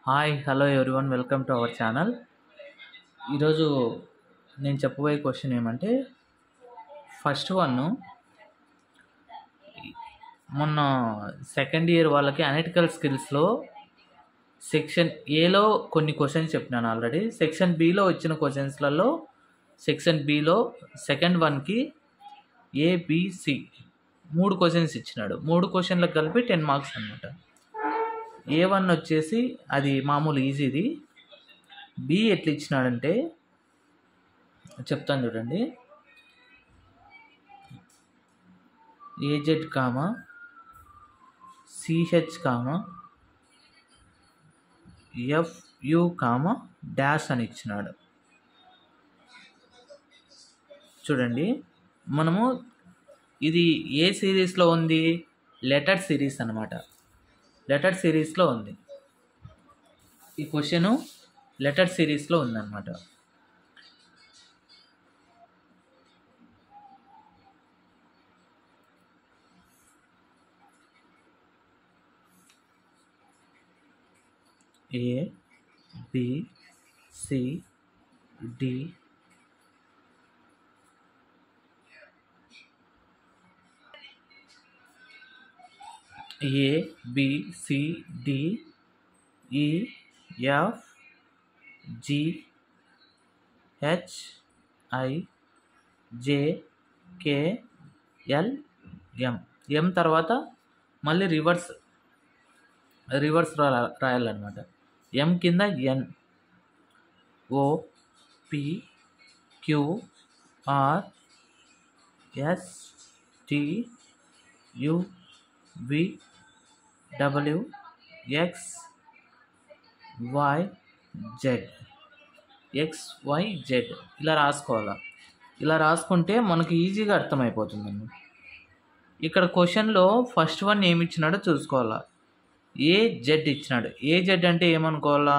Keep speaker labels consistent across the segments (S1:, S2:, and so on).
S1: Hi hello everyone welcome to our channel. ఈరోజు నేను చెప్పబోయే క్వశ్చన్ ఏమంటే ఫస్ట్ వన్ మొన్న సెకండ్ ఇయర్ వాళ్ళకి అనలిటికల్ స్కిల్స్లో సెక్షన్ ఏలో కొన్ని క్వశ్చన్స్ చెప్పినాను ఆల్రెడీ. సెక్షన్ బిలో వచ్చిన క్వశ్చన్స్లలో సెక్షన్ బిలో సెకండ్ వన్కి ఏబిసి 3 క్వశ్చన్స్ ఇచ్చినాడు. 3 క్వశ్చన్లకు కలిపి 10 మార్క్స్ అనమాట. A1 వచ్చేసి అది మామూలు ఈజీది. బి ఎట్లా ఇచ్చినాడంటే చెప్తాను చూడండి. A Z comma C H comma F U comma dash అని ఇచ్చినాడు. చూడండి, మనము ఇది ఏ సిరీస్లో ఉంది? లెటర్ సిరీస్ అన్నమాట. లెటర్ సిరీస్లో ఉంది. ఈ క్వశ్చను లెటర్ సిరీస్లో ఉందన్నమాట. A B C D A B C D E F G H I J K L M తర్వాత మళ్ళీ రివర్స్ రాయాలన్నమాట. ఎం కింద N O P Q R S T U V W X Y Z ఇలా రాసుకోవాలి. ఇలా రాసుకుంటే మనకి ఈజీగా అర్థమైపోతుందండి. ఇక్కడ క్వశ్చన్లో ఫస్ట్ వన్ ఏమి ఇచ్చినాడో చూసుకోవాలా. ఏ జెడ్ ఇచ్చినాడు. ఏ జెడ్ అంటే ఏమనుకోవాలా?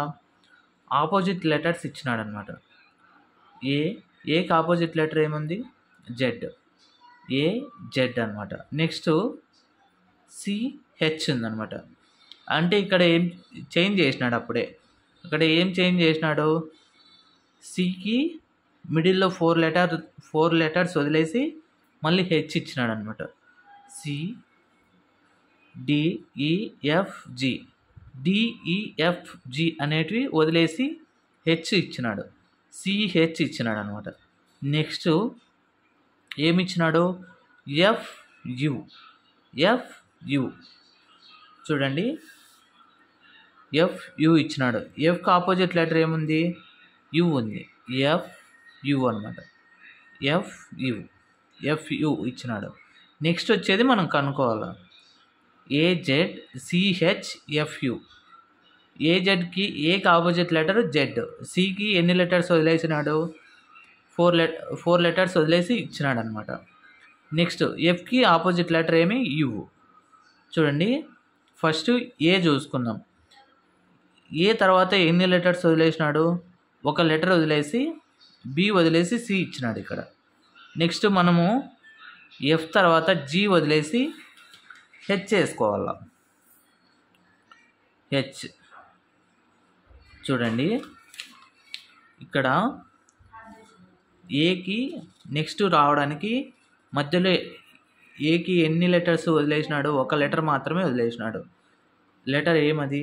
S1: ఆపోజిట్ లెటర్స్ ఇచ్చినాడు అనమాట. ఏకి ఆపోజిట్ లెటర్ ఏముంది? జెడ్. ఏ జెడ్ అనమాట. నెక్స్ట్ సిహెచ్ ఉందన్నమాట. అంటే ఇక్కడ ఏం చేంజ్ చేసినాడు? అప్పుడే ఇక్కడ ఏం చేంజ్ చేసినాడు? సికి మిడిల్లో 4 లెటర్స్ వదిలేసి మళ్ళీ హెచ్ ఇచ్చినాడు అనమాట. సి డిఈఎఫ్జి డిఈఎఫ్జి అనేటివి వదిలేసి హెచ్ ఇచ్చినాడు. సిహెచ్ ఇచ్చినాడు అనమాట. నెక్స్ట్ ఏమి ఇచ్చినాడు? ఎఫ్యు చూడండి, ఎఫ్యు ఇచ్చినాడు. ఎఫ్కి ఆపోజిట్ లెటర్ ఏముంది? యు ఉంది. ఎఫ్యు అనమాట. ఎఫ్యు ఇచ్చినాడు. నెక్స్ట్ వచ్చేది మనం కనుక్కోవాలి. AZ CH FU. ఏజెడ్కి ఏకి ఆపోజిట్ లెటర్ జెడ్. సికి ఎన్ని లెటర్స్ వదిలేసినాడు? 4 లెటర్స్ వదిలేసి ఇచ్చినాడు అనమాట. నెక్స్ట్ ఎఫ్కి ఆపోజిట్ లెటర్ ఏమి? యు. చూడండి, ఫస్ట్ ఏ చూసుకుందాం. ఏ తర్వాత ఎన్ని లెటర్స్ వదిలేసినాడు? 1 లెటర్ వదిలేసి బి వదిలేసి సి ఇచ్చినాడు ఇక్కడ. నెక్స్ట్ మనము ఎఫ్ తర్వాత జి వదిలేసి హెచ్ వేసుకోవాలా. హెచ్ చూడండి, ఇక్కడ ఏకి నెక్స్ట్ రావడానికి మధ్యలో ఏకి ఎన్ని లెటర్స్ వదిలేసినాడు? 1 లెటర్ మాత్రమే వదిలేసినాడు. లెటర్ ఏమది?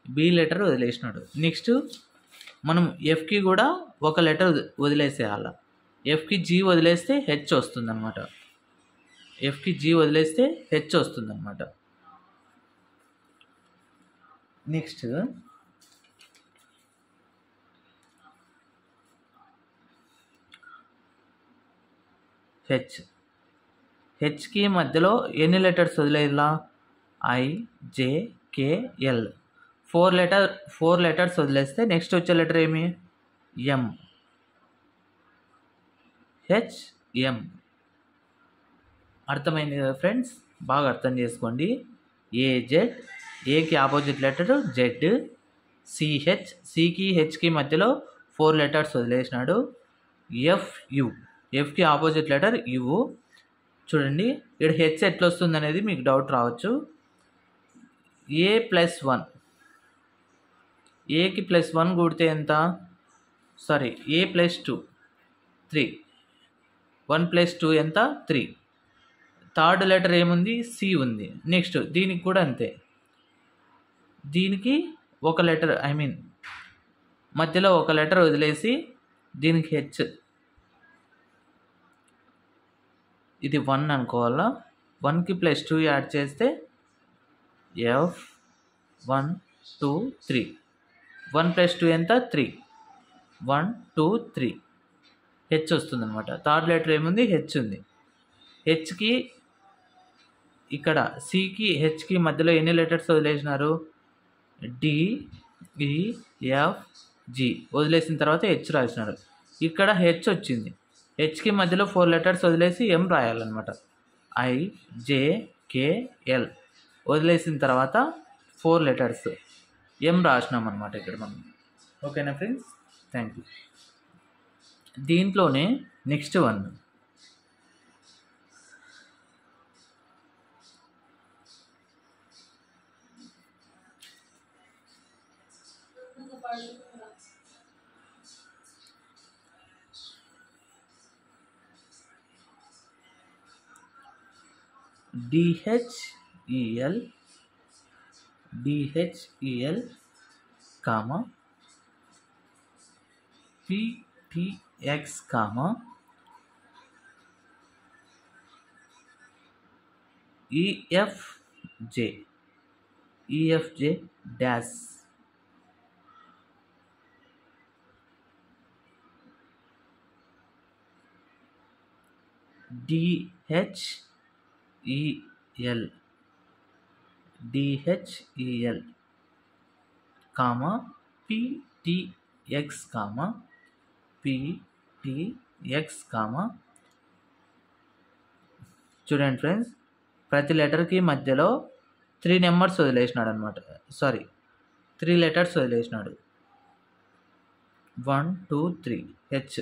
S1: బి లెటర్ వదిలేసినాడు. నెక్స్ట్ మనం ఎఫ్కి కూడా 1 లెటర్ వదిలేసేయాల. ఎఫ్కి జీ వదిలేస్తే హెచ్ వస్తుందన్నమాట. ఎఫ్కి జీ వదిలేస్తే హెచ్ వస్తుందన్నమాట. నెక్స్ట్ హెచ్కి మధ్యలో ఎన్ని లెటర్స్ వదిలేయాలా? I J K L 4 letters వదిలేస్తే నెక్స్ట్ వచ్చే లెటర్ ఏమి? ఎం. హెచ్ఎం. అర్థమైంది కదా ఫ్రెండ్స్? బాగా అర్థం చేసుకోండి. ఏజెడ్, ఏకి ఆపోజిట్ లెటర్ జెడ్. సిహెచ్, సికి హెచ్కి మధ్యలో 4 లెటర్స్ వదిలేసినాడు. ఎఫ్కి ఆపోజిట్ లెటర్ యు. చూడండి, ఇక్కడ హెచ్ ఎట్లా వస్తుంది అనేది మీకు డౌట్ రావచ్చు. a+1 ఏకి +1 కూడితే ఎంత? సారీ, ఏ +2 3. 1 + 2 ఎంత? 3. థర్డ్ లెటర్ ఏముంది? సి ఉంది. నెక్స్ట్ దీనికి కూడా అంతే. దీనికి ఒక లెటర్ మధ్యలో ఒక లెటర్ వదిలేసి దీనికి హెచ్, ఇది 1 అనుకోవాలా. 1కి +2 యాడ్ చేస్తే ఎఫ్ 1 2 3. 1 + 2 ఎంత? 3. 1 2 3 హెచ్ వస్తుంది అనమాట. థర్డ్ లెటర్ ఏముంది? హెచ్ ఉంది. హెచ్కి ఇక్కడ సికి హెచ్కి మధ్యలో ఎన్ని letters వదిలేసినారు? D E F G వదిలేసిన తర్వాత హెచ్ రాసినారు. ఇక్కడ హెచ్ వచ్చింది. హెచ్కి మధ్యలో 4 లెటర్స్ వదిలేసి ఎం రాయాలన్నమాట. ఐ జే కే ఎల్ వదిలేసిన తర్వాత 4 లెటర్స్ ఎం రాసినాం అనమాట ఇక్కడ మనం. ఓకేనా ఫ్రెండ్స్? Thank you. దీంట్లోనే next one, DHEL comma PTX comma EFJ dash DHEL comma PTX comma చూడండి ఫ్రెండ్స్, ప్రతి లెటర్కి మధ్యలో 3 నెంబర్స్ వదిలేసినాడు అనమాట. సారీ, 3 లెటర్స్ వదిలేసినాడు. 1 2 3 హెచ్.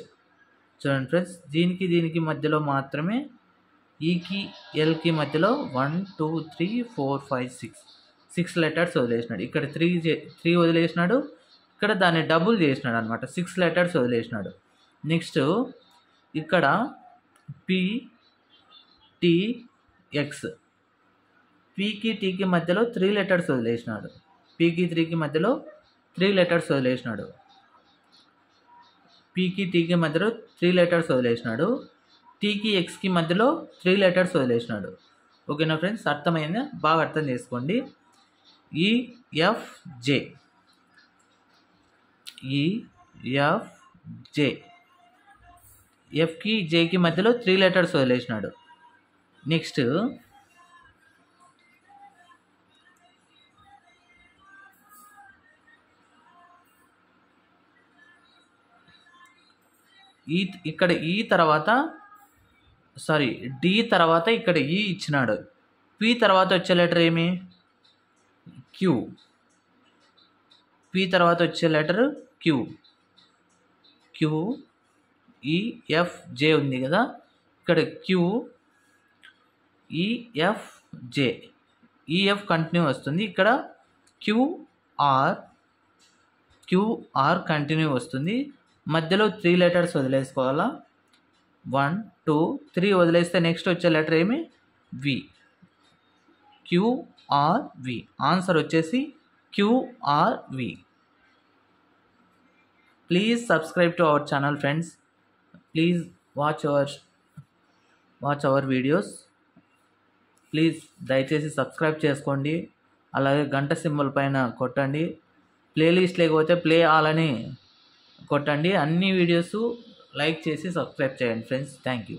S1: చూడండి ఫ్రెండ్స్, దీనికి మధ్యలో మాత్రమే ఈకి ఎల్కి మధ్యలో 1 2 3 4 5 6 లెటర్స్ వదిలేసినాడు. ఇక్కడ 3 వదిలేసినాడు, ఇక్కడ దాన్ని డబుల్ చేసినాడు అనమాట. 6 లెటర్స్ వదిలేసినాడు. నెక్స్ట్ ఇక్కడ పిటిఎక్స్, పీకి టీకి మధ్యలో 3 లెటర్స్ వదిలేసినాడు. పీకి 3కి మధ్యలో 3 లెటర్స్ వదిలేసినాడు. పీకి టీకి మధ్యలో 3 లెటర్స్ వదిలేసినాడు. టీకి ఎక్స్కి మధ్యలో 3 లెటర్స్ వదిలేసినాడు. ఓకేనా ఫ్రెండ్స్? అర్థమైందా? బాగా అర్థం చేసుకోండి. ఈఎఫ్జే ఎఫ్కి జేకి మధ్యలో 3 లెటర్స్ వదిలేసినాడు. నెక్స్ట్ ఇక్కడ ఈ తర్వాత డి తర్వాత ఇక్కడ ఈ ఇచ్చినాడు. పి తర్వాత వచ్చే లెటర్ ఏమి? క్యూ. పి తర్వాత వచ్చే లెటర్ క్యూ. ఈఎఫ్జే ఉంది కదా, ఇక్కడ క్యూ ఈఎఫ్జే. ఈఎఫ్ కంటిన్యూ వస్తుంది. ఇక్కడ క్యూఆర్ కంటిన్యూ వస్తుంది. మధ్యలో 3 లెటర్స్ వదిలేసుకోవాలా. 1 2 3 వదిలేస్తే నెక్స్ట్ వచ్చే లెటర్ ఏమి? వి. క్యూఆర్వి. ఆన్సర్ వచ్చేసి QRV. Please subscribe to our channel friends. Please watch our videos. Please దయచేసి సబ్స్క్రైబ్ చేసుకోండి. అలాగే గంట సింబల్ పైన కొట్టండి. ప్లేలిస్ట్ లేకపోతే ప్లే ఆల్ అని కొట్టండి. అన్ని వీడియోస్ లైక్ చేసి సబ్స్క్రైబ్ చేయండి ఫ్రెండ్స్. Thank you.